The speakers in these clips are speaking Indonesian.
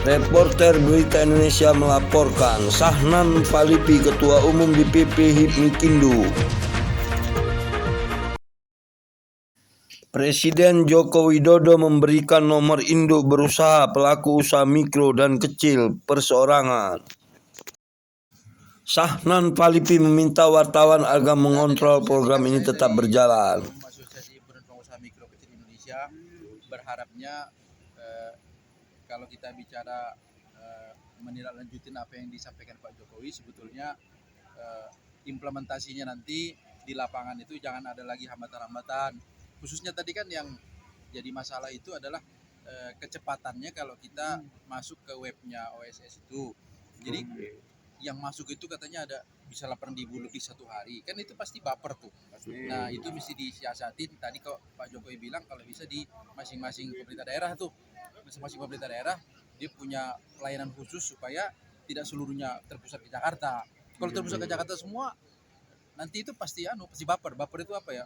Reporter Berita Indonesia melaporkan, Sahnan Palipi, Ketua Umum DPP Hipmikindo. Presiden Joko Widodo memberikan nomor induk berusaha pelaku usaha mikro dan kecil perseorangan. Sahnan Palipi meminta wartawan agar mengontrol program ini tetap berjalan. Asosiasi Himpunan Pengusaha Mikro Kecil Indonesia berharapnya kalau kita bicara menindaklanjutin apa yang disampaikan Pak Jokowi, sebetulnya implementasinya nanti di lapangan itu jangan ada lagi hambatan-hambatan. Khususnya tadi kan yang jadi masalah itu adalah kecepatannya kalau kita masuk ke webnya OSS itu. Jadi yang masuk itu katanya ada bisa 8.000 lebih satu hari, kan itu pasti baper tuh. Nah itu mesti disiasatin. Tadi kok Pak Jokowi bilang kalau bisa di masing-masing pemerintah daerah tuh, masing-masing pemerintah daerah dia punya pelayanan khusus supaya tidak seluruhnya terpusat ke Jakarta. Kalau terpusat ke Jakarta semua, nanti itu pasti pasti baper. Baper itu apa ya?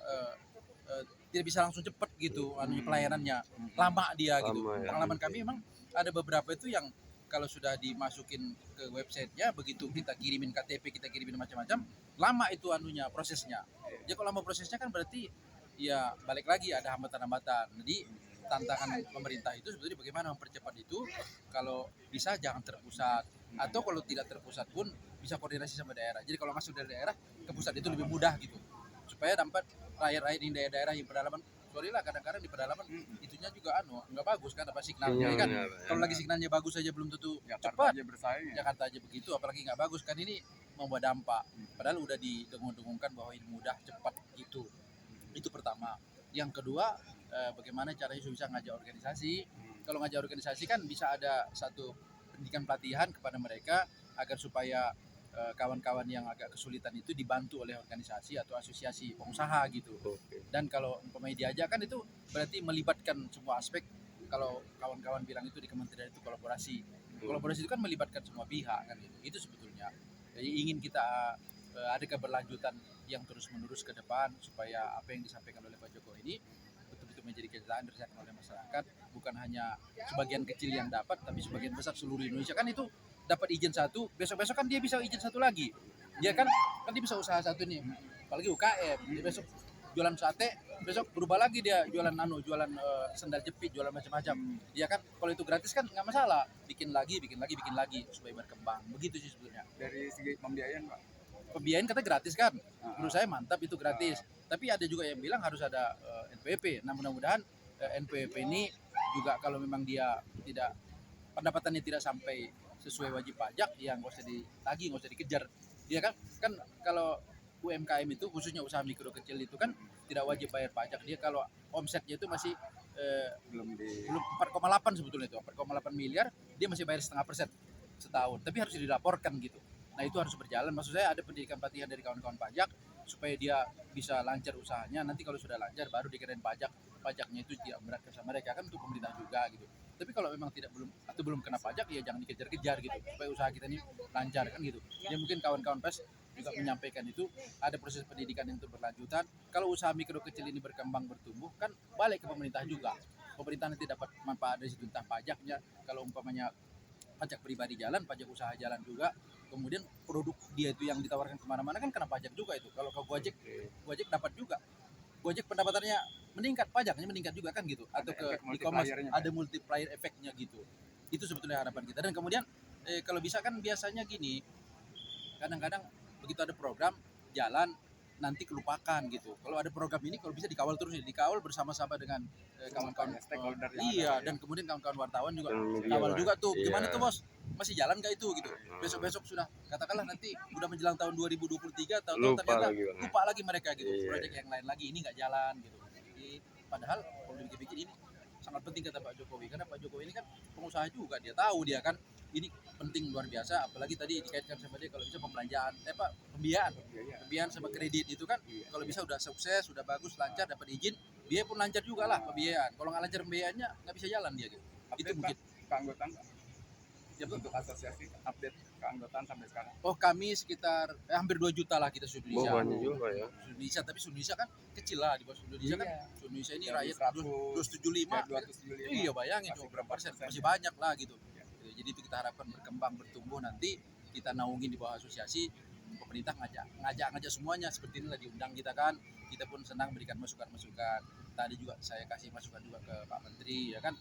Tidak bisa langsung cepat gitu pelayanannya, lama dia gitu. Pengalaman kami memang ada beberapa itu yang kalau sudah dimasukin ke websitenya, begitu kita kirimin KTP, kita kirimin macam-macam, lama itu prosesnya. Ya kalau lama prosesnya kan berarti ya balik lagi ada hambatan-hambatan. Jadi tantangan pemerintah itu sebetulnya bagaimana mempercepat itu, kalau bisa jangan terpusat, atau kalau tidak terpusat pun bisa koordinasi sama daerah. Jadi kalau masuk dari daerah ke pusat itu lebih mudah gitu, supaya dapat rakyat-rakyat di daerah-daerah yang pedalaman. Sorry lah, kadang-kadang di pedalaman itunya juga nggak bagus kan, apa signalnya kan. Kalau lagi signalnya bagus saja belum tentu cepat. Jakarta aja begitu, apalagi nggak bagus kan, ini membuat dampak. Padahal udah didengung-dengungkan bahwa ini mudah, cepat gitu. Itu pertama. Yang kedua, bagaimana caranya bisa ngajak organisasi. Kalau ngajak organisasi kan bisa ada satu pendidikan pelatihan kepada mereka agar supaya kawan-kawan yang agak kesulitan itu dibantu oleh organisasi atau asosiasi pengusaha gitu. Dan kalau umpamanya diajak kan itu berarti melibatkan semua aspek. Kalau kawan-kawan bilang itu di kementerian itu kolaborasi. Kolaborasi itu kan melibatkan semua pihak kan gitu. Itu sebetulnya. Jadi ingin kita ada keberlanjutan yang terus-menerus ke depan, supaya apa yang disampaikan oleh Pak Jokowi ini betul-betul menjadi kenyataan dirasakan oleh masyarakat, bukan hanya sebagian kecil yang dapat, tapi sebagian besar seluruh Indonesia. Kan itu dapat izin satu, besok-besok kan dia bisa izin satu lagi. Dia kan dia bisa usaha satu nih, apalagi UKM. Dia besok jualan sate, besok berubah lagi dia jualan jualan sendal jepit, jualan macam-macam. Dia kan kalau itu gratis kan nggak masalah, bikin lagi supaya berkembang. Begitu sih sebetulnya. Dari segi pembiayaan, Pak? Pembiayaan kata gratis kan, menurut saya mantap itu gratis. Tapi ada juga yang bilang harus ada NPWP. Nah mudah-mudahan NPWP ini juga kalau memang dia tidak, pendapatannya tidak sampai sesuai wajib pajak, ya nggak usah ditagih, nggak usah dikejar. Dia kan kalau UMKM itu, khususnya usaha mikro kecil itu kan tidak wajib bayar pajak. Dia kalau omsetnya itu masih belum 4,8 sebetulnya, itu 4,8 miliar, dia masih bayar 0,5% setahun, tapi harus dilaporkan gitu. Nah itu harus berjalan. Maksud saya ada pendidikan pelatihan dari kawan-kawan pajak supaya dia bisa lancar usahanya. Nanti kalau sudah lancar baru dikenain pajaknya itu tidak berat sama mereka, kan untuk pemerintah juga gitu. Tapi kalau memang belum kena pajak, ya jangan dikejar-kejar gitu, supaya usaha kita ini lancar kan gitu. Ya mungkin kawan-kawan pers juga menyampaikan itu ada proses pendidikan yang berlanjutan. Kalau usaha mikro kecil ini berkembang, bertumbuh, kan balik ke pemerintah juga. Pemerintah nanti dapat manfaat dari situ, entah pajaknya, kalau umpamanya pajak pribadi jalan, pajak usaha jalan juga. Kemudian produk dia itu yang ditawarkan kemana-mana kan kena pajak juga itu. Kalau ke Gojek dapat juga. Gojek pendapatannya meningkat, pajaknya meningkat juga kan gitu. Atau ke e-commerce ada multiplier efeknya gitu. Itu sebetulnya harapan kita. Dan kemudian kalau bisa kan biasanya gini, kadang-kadang begitu ada program jalan nanti kelupakan gitu. Kalau ada program ini, kalau bisa dikawal terus, dikawal bersama-sama dengan kawan-kawan stakeholder. Dan kemudian kawan-kawan wartawan juga kawal juga tuh. Gimana tuh bos? Masih jalan gak itu gitu? Besok-besok sudah, katakanlah nanti udah menjelang tahun 2023, tahun ternyata lupa lagi mereka gitu. Proyek yang lain lagi ini nggak jalan gitu. Jadi, padahal kalau dipikir ini sangat penting kata Pak Jokowi, karena Pak Jokowi ini kan pengusaha juga, dia tahu dia kan ini penting luar biasa. Apalagi tadi dikaitkan sama dia kalau bisa pembiayaan sama kredit itu kan, kalau bisa udah sukses, udah bagus, lancar, dapat izin, biaya pun lancar juga lah pembiayaan. Kalau nggak lancar pembiayaannya nggak bisa jalan dia gitu. Update, itu mungkin keanggotaan ya, untuk asosiasi update keanggotaan sampai sekarang. Kami sekitar hampir 2 juta lah kita seluruh Indonesia. Banyak juga ya. Indonesia, tapi Indonesia kan kecil lah, di bawah Indonesia kan. Indonesia ini rakyat 275. Iya bayangin cuma berapa persen, masih banyak lah gitu. Jadi itu kita harapkan berkembang, bertumbuh, nanti kita naungin di bawah asosiasi, pemerintah ngajak semuanya, seperti inilah diundang kita kan, kita pun senang berikan masukan-masukan. Tadi juga saya kasih masukan juga ke Pak Menteri ya kan,